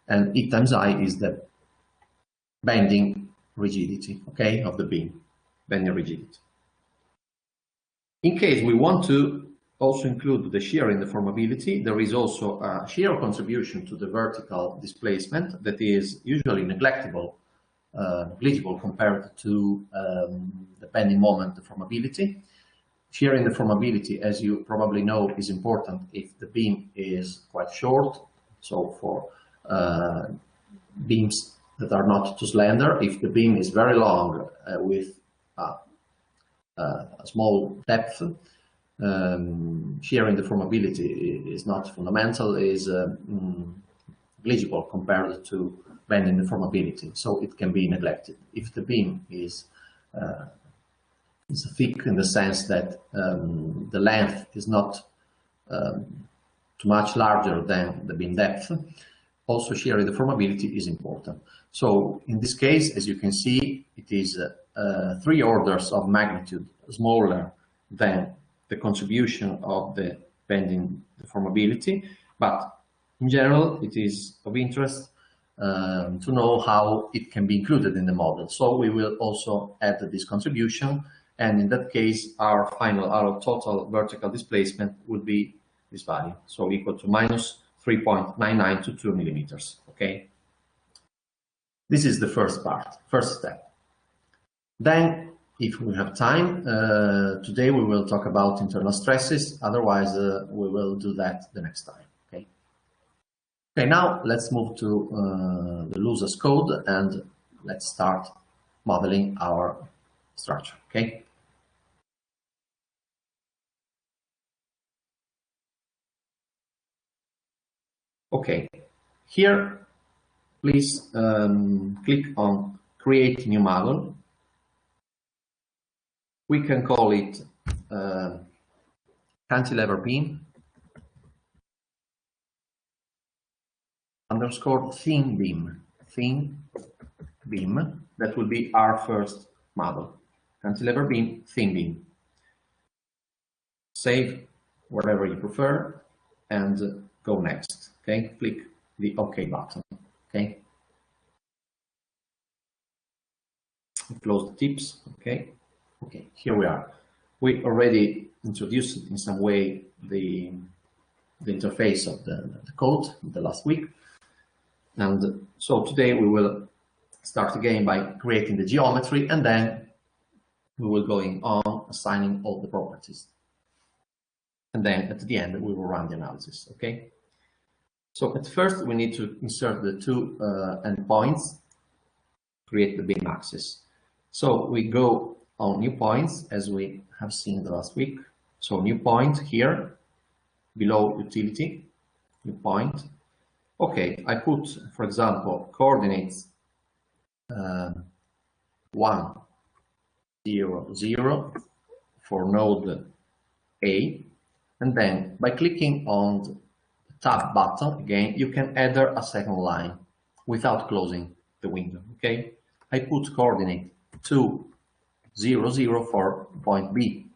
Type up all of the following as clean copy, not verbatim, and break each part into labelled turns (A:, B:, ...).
A: and E times I is the bending rigidity, okay, of the beam, bending rigidity. In case we want to also include the shear in deformability, there is also a shear contribution to the vertical displacement that is usually negligible compared to the bending moment deformability. Shear in deformability, as you probably know, is important if the beam is quite short. So for beams that are not too slender, if the beam is very long with a small depth, shear in deformability is not fundamental, is negligible compared to bending deformability, so it can be neglected. If the beam is thick in the sense that the length is not too much larger than the beam depth, also shear in deformability is important. So in this case, as you can see, it is 3 orders of magnitude smaller than the contribution of the bending deformability, but in general it is of interest to know how it can be included in the model. So we will also add this contribution, and in that case our total vertical displacement would be this value, so equal to minus 3.9922 millimeters. Okay, this is the first step. Then, if we have time, today we will talk about internal stresses, otherwise we will do that the next time. Okay, now let's move to the Lusas code and let's start modeling our structure. Okay, here please click on create new model. We can call it cantilever beam underscore thin beam. That will be our first model. Cantilever beam, thin beam. Save wherever you prefer and go next. Okay, click the OK button. Okay, close the tips. Okay, here we are. We already introduced in some way the interface of the code the last week, and so today we will start again by creating the geometry, and then we will go on assigning all the properties, and then at the end we will run the analysis. Okay, so at first we need to insert the 2 endpoints, create the beam axis. So we go on new points as we have seen the last week. So new point here below utility, new point. Okay, I put, for example, coordinates 1, 0, 0 for node A, and then by clicking on the tab button again, you can add a second line without closing the window. Okay, I put coordinate 2, 0, 0 for point B,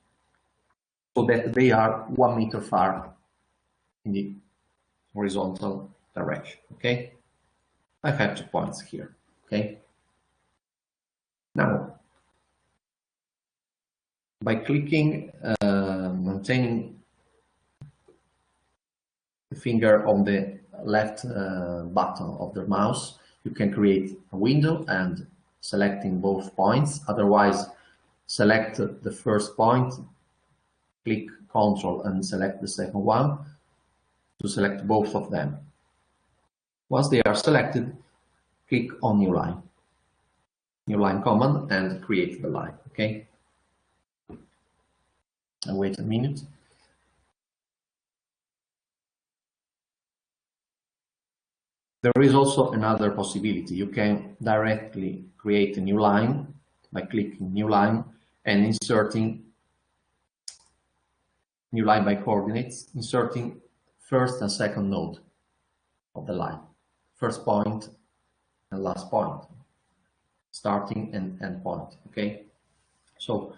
A: so that they are 1 meter far in the horizontal direction. Okay, I have 2 points here. Okay, now by clicking, maintaining the finger on the left button of the mouse, you can create a window and selecting both points. Otherwise, select the first point, click Ctrl and select the second one to select both of them. Once they are selected, click on new line command, and create the line. Okay, and wait a minute. There is also another possibility. You can directly create a new line by clicking new line and inserting new line by coordinates, inserting first and second node of the line, first point and last point, starting and end point. Okay, so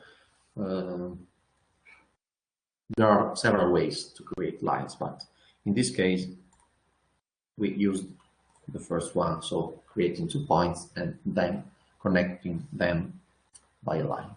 A: there are several ways to create lines, but in this case we used the first one, so creating 2 points and then connecting them by a line.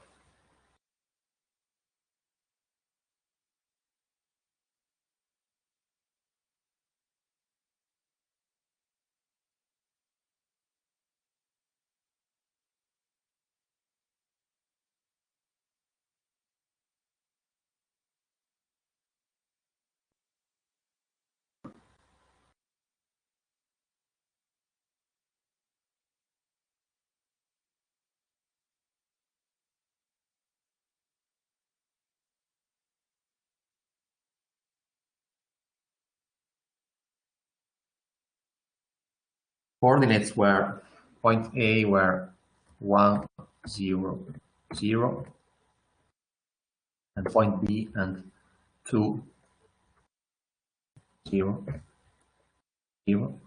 A: Coordinates were point A were 1, 0, 0, and point B and 2, 0, 0.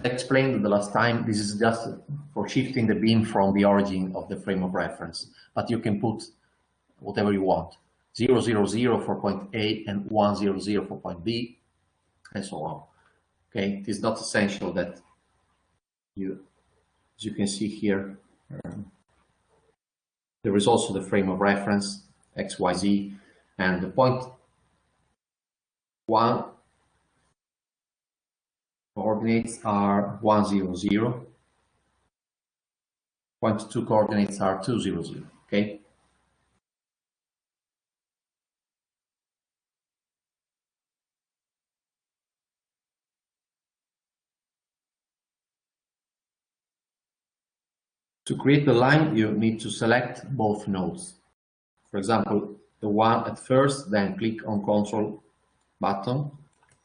A: I explained the last time, this is just for shifting the beam from the origin of the frame of reference, but you can put whatever you want. 0, 0, 0 for point A and 1, 0, 0 for point B, and so on. Okay, it is not essential that you, as you can see here, there is also the frame of reference, X, Y, Z, and the point 1 coordinates are 1, 0, 0. Point 2 coordinates are 2, 0, 0. Okay. To create the line, you need to select both nodes. For example, the one at first, then click on Control button,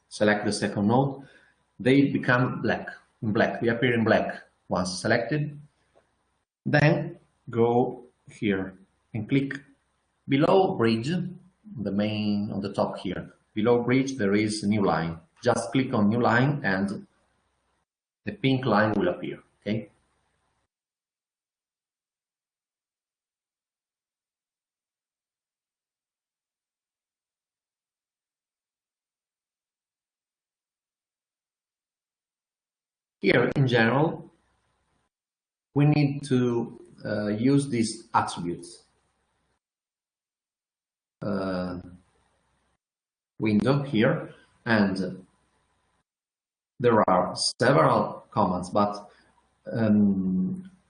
A: select the second node. They become black, they appear in black once selected. Then go here and click below bridge, the main on the top here. Below bridge there is a new line. Just click on new line and the pink line will appear. Okay. Here, in general, we need to use these attributes window here, and there are several commands, but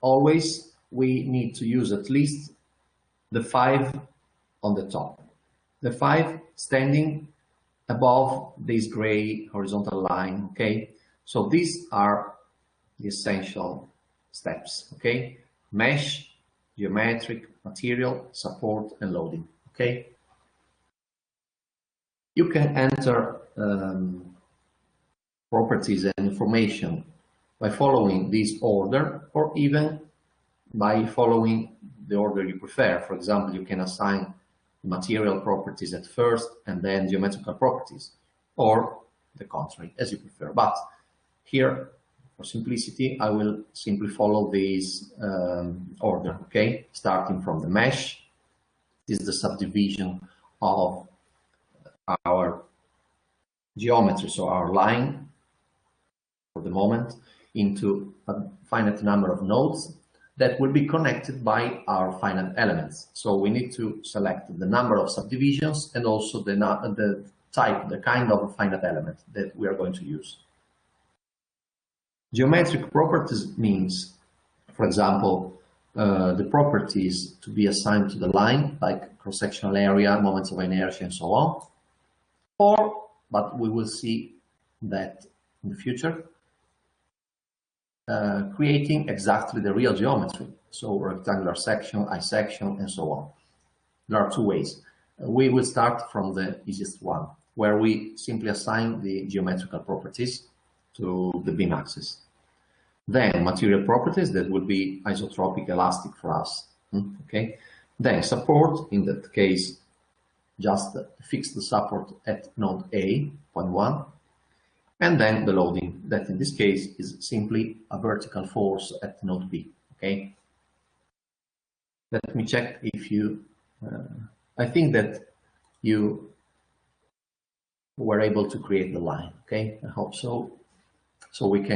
A: always we need to use at least the 5 on the top. The 5 standing above this gray horizontal line, okay? So these are the essential steps, okay? Mesh, geometric, material, support, and loading, okay? You can enter properties and information by following this order, or even by following the order you prefer. For example, you can assign material properties at first and then geometrical properties, or the contrary, as you prefer. But here, for simplicity, I will simply follow this order, okay? Starting from the mesh. This is the subdivision of our geometry, so our line, for the moment, into a finite number of nodes that will be connected by our finite elements. So we need to select the number of subdivisions and also the type, the kind of finite element that we are going to use. Geometric properties means, for example, the properties to be assigned to the line, like cross-sectional area, moments of inertia, and so on. Or, but we will see that in the future, creating exactly the real geometry, so rectangular section, I-section, and so on. There are 2 ways. We will start from the easiest one, where we simply assign the geometrical properties to the beam axis. Then material properties, that would be isotropic, elastic for us. Okay. Then support, in that case, just fix the support at node A, point 1. And then the loading, that in this case is simply a vertical force at node B, okay? Let me check if you, I think that you were able to create the line, okay? I hope so. So we can